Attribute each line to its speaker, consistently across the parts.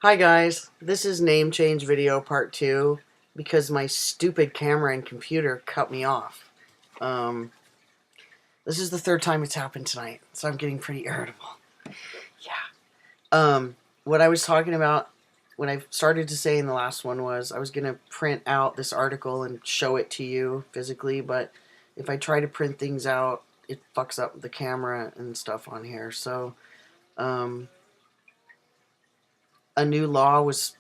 Speaker 1: Hi guys, this is name change video part 2 because my stupid camera and computer cut me off. Um, this is the third time it's happened tonight, so I'm getting pretty irritable. Yeah. What I was talking about when I started to say in the last one was I was going to print out this article and show it to you physically, but if I try to print things out, it fucks up the camera and stuff on here. So, a new law was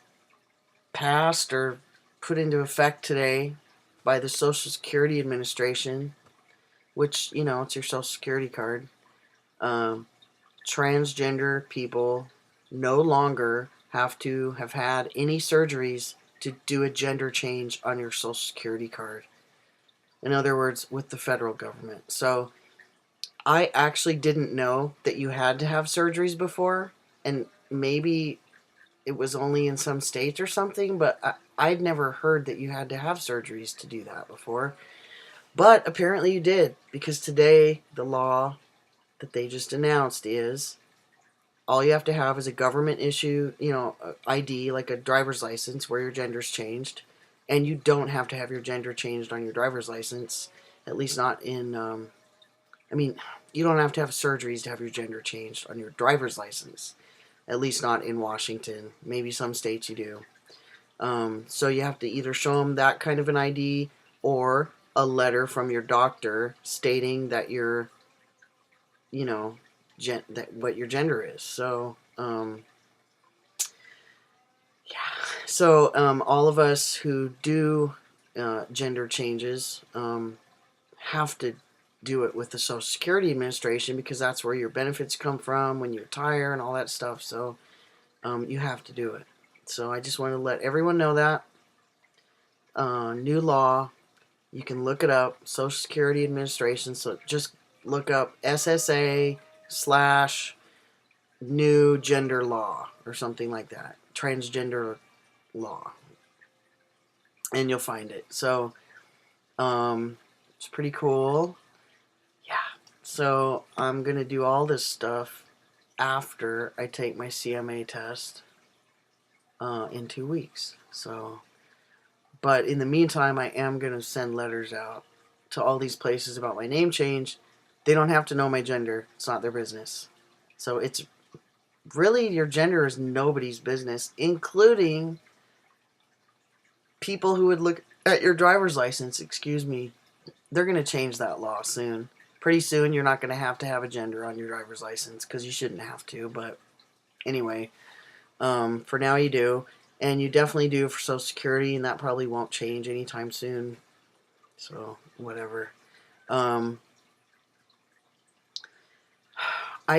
Speaker 1: passed or put into effect today by the Social Security Administration, which, it's your Social Security card. Um, Transgender people no longer have to have had any surgeries to do a gender change on your Social Security card. In other words, with the federal government. So I actually didn't know that you had to have surgeries before, and maybe it was only in some states or something, but I'd never heard that you had to have surgeries to do that before. But apparently you did, because today the law that they just announced is all you have to have is a government issue, ID, like a driver's license where your gender's changed, and you don't have to have your gender changed on your driver's license, at least not in, you don't have to have surgeries to have your gender changed on your driver's license. At least not in Washington. Maybe some states you do. So you have to either show them that kind of an ID or a letter from your doctor stating that you're, that what your gender is. So, yeah. So all of us who do gender changes have to do it with the Social Security Administration because that's where your benefits come from when you retire and all that stuff. So you have to do it. So I just want to let everyone know that. New law. You can look it up. Social Security Administration. So just look up SSA slash new gender law or something like that. Transgender law. And you'll find it. So it's pretty cool. Yeah. So I'm going to do all this stuff after I take my CMA test in 2 weeks. So, but in the meantime, I am going to send letters out to all these places about my name change. They don't have to know my gender. It's not their business. So it's really, your gender is nobody's business, including people who would look at your driver's license. Excuse me. They're going to change that law soon. Pretty soon, you're not going to have a gender on your driver's license because you shouldn't have to. But anyway, for now you do. And you definitely do for Social Security, and that probably won't change anytime soon. So, whatever. I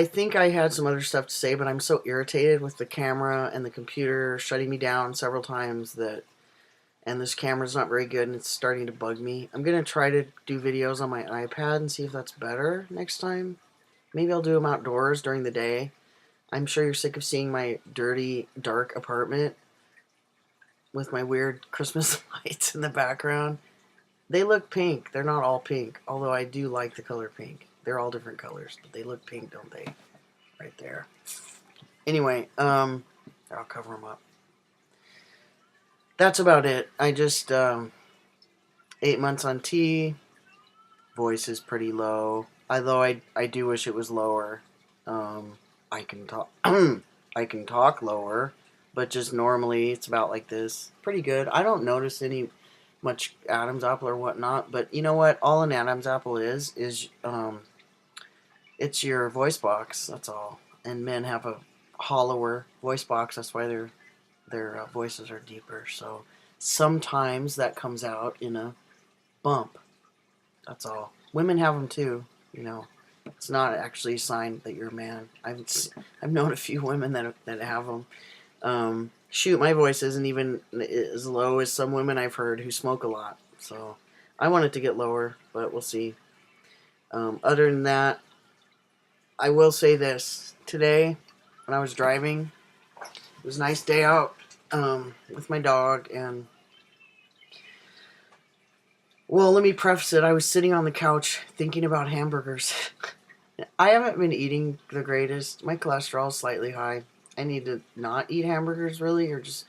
Speaker 1: think I had some other stuff to say, but I'm so irritated with the camera and the computer shutting me down several times and this camera's not very good and it's starting to bug me. I'm going to try to do videos on my iPad and see if that's better next time. Maybe I'll do them outdoors during the day. I'm sure you're sick of seeing my dirty, dark apartment with my weird Christmas lights in the background. They look pink. They're not all pink, although I do like the color pink. They're all different colors, but they look pink, don't they? Right there. Anyway, I'll cover them up. That's about it. I just, 8 months on T. Voice is pretty low. Although I do wish it was lower. I can talk I can talk lower, but just normally it's about like this. Pretty good. I don't notice any much Adam's apple or whatnot, but you know what? All an Adam's apple is it's your voice box. That's all. And men have a hollower voice box. That's why their voices are deeper. So sometimes that comes out in a bump. That's all. Women have them too. It's not actually a sign that you're a man. I've known a few women that have them. Shoot, my voice isn't even as low as some women I've heard who smoke a lot. So I want it to get lower, but we'll see. Other than that, I will say this. Today, when I was driving, it was a nice day out with my dog, and well, let me preface it. I was sitting on the couch thinking about hamburgers. I haven't been eating the greatest. My cholesterol is slightly high. I need to not eat hamburgers really, or just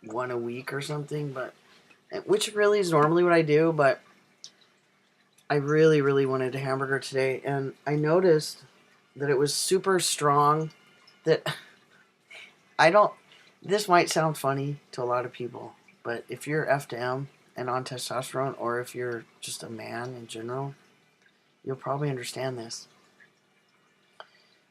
Speaker 1: one a week or something, but which really is normally what I do, but I really, really wanted a hamburger today, and I noticed that it was super strong. That I don't. This might sound funny to a lot of people, but if you're FTM and on testosterone, or if you're just a man in general, you'll probably understand this.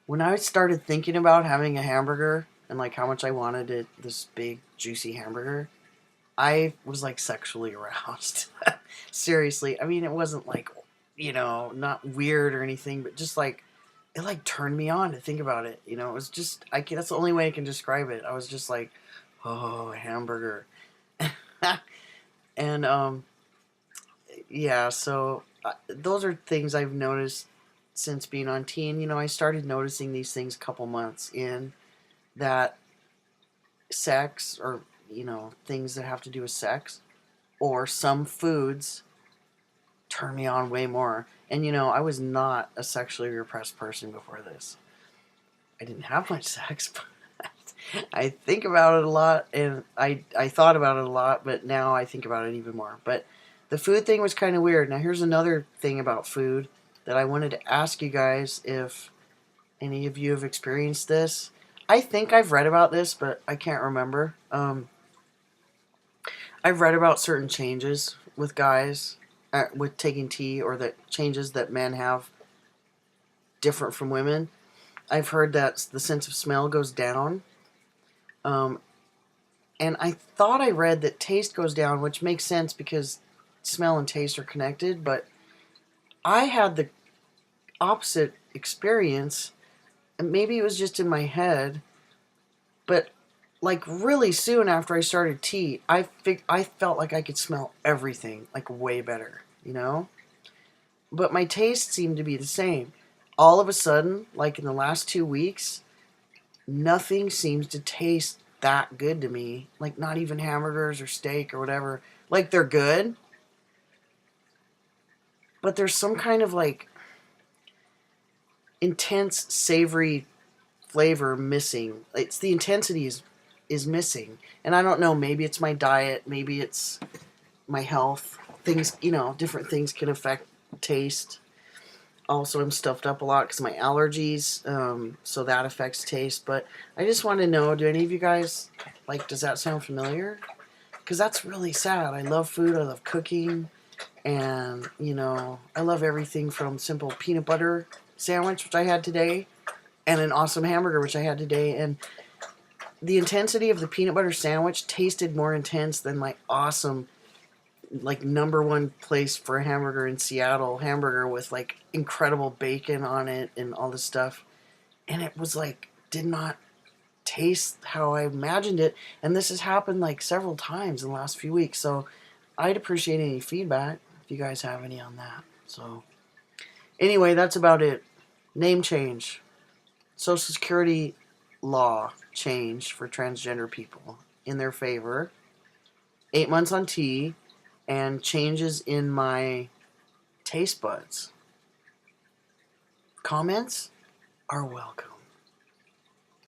Speaker 1: When I started thinking about having a hamburger and like how much I wanted it, this big juicy hamburger, I was like sexually aroused. Seriously, I mean, it wasn't like, not weird or anything, but just like it like turned me on to think about it. It was just that's the only way I can describe it. I was just like, oh, a hamburger. And yeah, so those are things I've noticed since being on teen. I started noticing these things a couple months in, that sex, or things that have to do with sex, or some foods turn me on way more. And I was not a sexually repressed person before this. I didn't have much sex, but I think about it a lot, and I thought about it a lot, but now I think about it even more. But the food thing was kind of weird. Now here's another thing about food that I wanted to ask you guys if any of you have experienced this. I think I've read about this, but I can't remember. I've read about certain changes with guys with taking tea, or that changes that men have different from women. I've heard that the sense of smell goes down. Um, and I thought I read that taste goes down, which makes sense because smell and taste are connected. But I had the opposite experience, and maybe it was just in my head, but like really soon after I started tea, I felt like I could smell everything like way better, But my taste seemed to be the same. All of a sudden, like in the last 2 weeks, nothing seems to taste that good to me. Like not even hamburgers or steak or whatever. Like they're good, but there's some kind of like intense savory flavor missing. It's the intensity is missing. And I don't know, maybe it's my diet, maybe it's my health. Things, different things can affect taste. Also, I'm stuffed up a lot because of my allergies, so that affects taste. But I just want to know, do any of you guys, does that sound familiar? Because that's really sad. I love food, I love cooking, and, I love everything from simple peanut butter sandwich, which I had today, and an awesome hamburger, which I had today. And the intensity of the peanut butter sandwich tasted more intense than my awesome, #1 place for a hamburger in Seattle hamburger with incredible bacon on it and all this stuff. And it was did not taste how I imagined it. And this has happened several times in the last few weeks. So I'd appreciate any feedback if you guys have any on that. So anyway, that's about it. Name change. Social Security law changed for transgender people in their favor. 8 months on T, and changes in my taste buds. Comments are welcome.